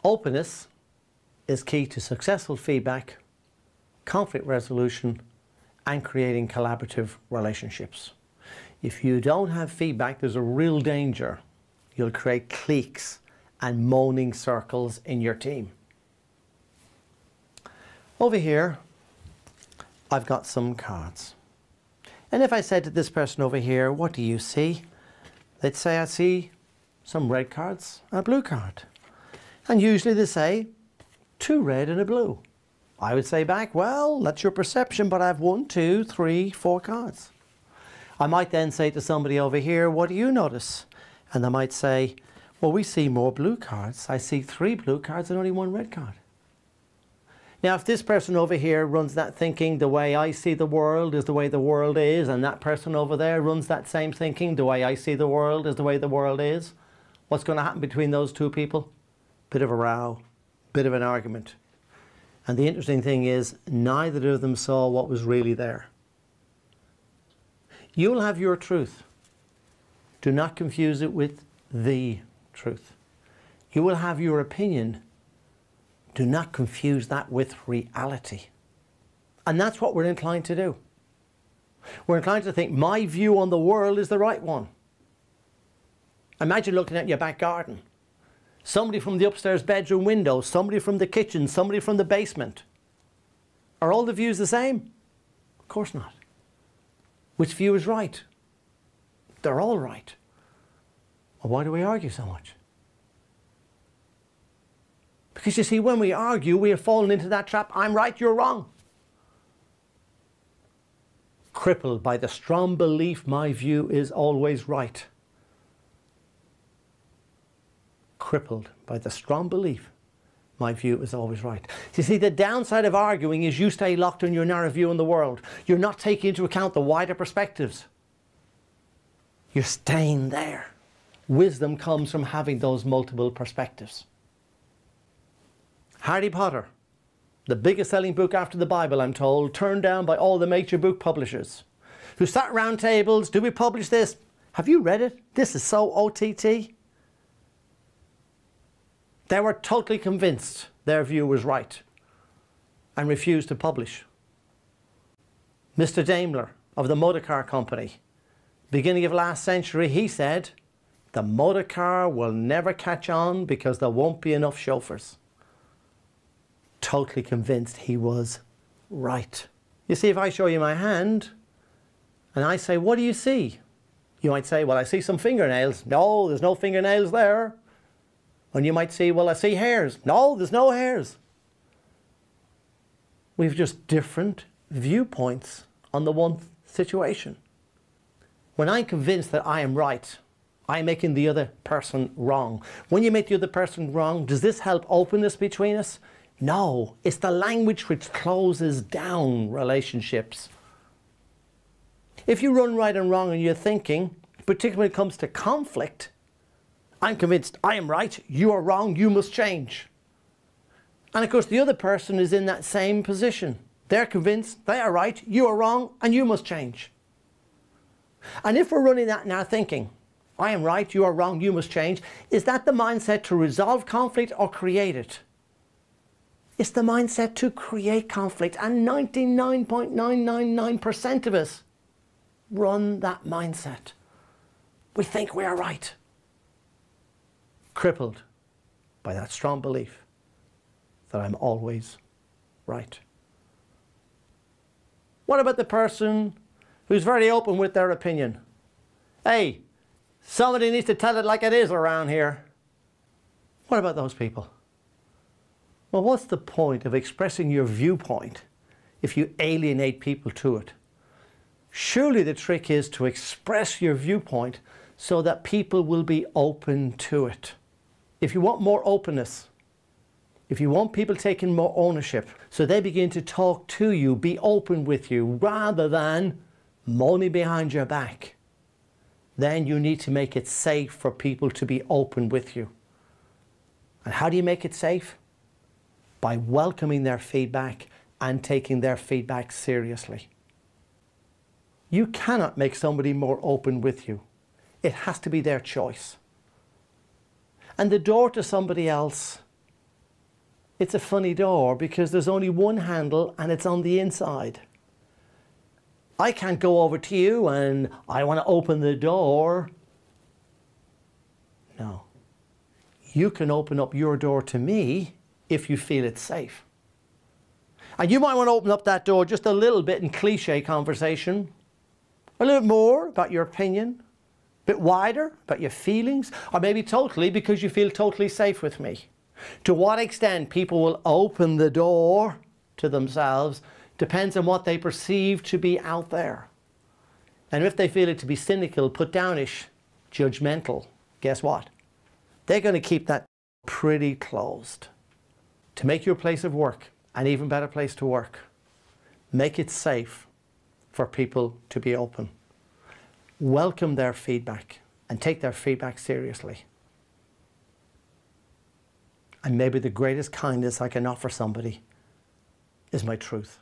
Openness is key to successful feedback, conflict resolution, and creating collaborative relationships. If you don't have feedback, there's a real danger you'll create cliques and moaning circles in your team. Over here, I've got some cards. And if I said to this person over here, what do you see? They'd say, I see some red cards and a blue card. And usually they say, 2 red and a blue. I would say back, well, that's your perception, but I have 1, 2, 3, 4 cards. I might then say to somebody over here, what do you notice? And they might say, well, we see more blue cards. I see 3 blue cards and only 1 red card. Now, if this person over here runs that thinking, the way I see the world is the way the world is, and that person over there runs that same thinking, the way I see the world is the way the world is, what's going to happen between those two people? Bit of a row, bit of an argument. And the interesting thing is, neither of them saw what was really there. You'll have your truth. Do not confuse it with the truth. You will have your opinion. Do not confuse that with reality. And that's what we're inclined to do. We're inclined to think my view on the world is the right one. Imagine looking at your back garden. Somebody from the upstairs bedroom window, somebody from the kitchen, somebody from the basement. Are all the views the same? Of course not. Which view is right? They're all right. Well, why do we argue so much? Because you see, when we argue, we have fallen into that trap, I'm right, you're wrong. Crippled by the strong belief my view is always right. Crippled by the strong belief my view is always right. You see, the downside of arguing is you stay locked in your narrow view on the world. You're not taking into account the wider perspectives. You're staying there. Wisdom comes from having those multiple perspectives. Harry Potter, the biggest selling book after the Bible, I'm told, turned down by all the major book publishers, who sat around tables, do we publish this? Have you read it? This is so OTT. They were totally convinced their view was right and refused to publish. Mr. Daimler of the motor car company, beginning of last century, he said, the motor car will never catch on because there won't be enough chauffeurs. Totally convinced he was right. You see, if I show you my hand and I say, what do you see? You might say, well, I see some fingernails. No, there's no fingernails there. And you might say, well, I see hairs. No, there's no hairs. We've just different viewpoints on the one situation. When I'm convinced that I am right, I'm making the other person wrong. When you make the other person wrong, does this help openness between us? No, it's the language which closes down relationships. If you run right and wrong in your thinking, particularly when it comes to conflict, I'm convinced I am right, you are wrong, you must change. And of course the other person is in that same position. They're convinced they are right, you are wrong, and you must change. And if we're running that in our thinking, I am right, you are wrong, you must change, is that the mindset to resolve conflict or create it? It's the mindset to create conflict, and 99.999% of us run that mindset. We think we are right. Crippled by that strong belief that I'm always right. What about the person who's very open with their opinion? Hey, somebody needs to tell it like it is around here. What about those people? Well, what's the point of expressing your viewpoint if you alienate people to it? Surely the trick is to express your viewpoint so that people will be open to it. If you want more openness, if you want people taking more ownership, so they begin to talk to you, be open with you, rather than moaning behind your back, then you need to make it safe for people to be open with you. And how do you make it safe? By welcoming their feedback and taking their feedback seriously. You cannot make somebody more open with you. It has to be their choice. And the door to somebody else it's a funny door because there's only one handle and it's on the inside. I can't go over to you and I want to open the door. No. You can open up your door to me if you feel it's safe. And you might want to open up that door just a little bit in cliche conversation. A little more about your opinion. A bit wider about your feelings. Or maybe totally because you feel totally safe with me. To what extent people will open the door to themselves depends on what they perceive to be out there. And if they feel it to be cynical, put downish, judgmental, guess what? They're going to keep that pretty closed. To make your place of work an even better place to work, make it safe for people to be open. Welcome their feedback and take their feedback seriously. And maybe the greatest kindness I can offer somebody is my truth.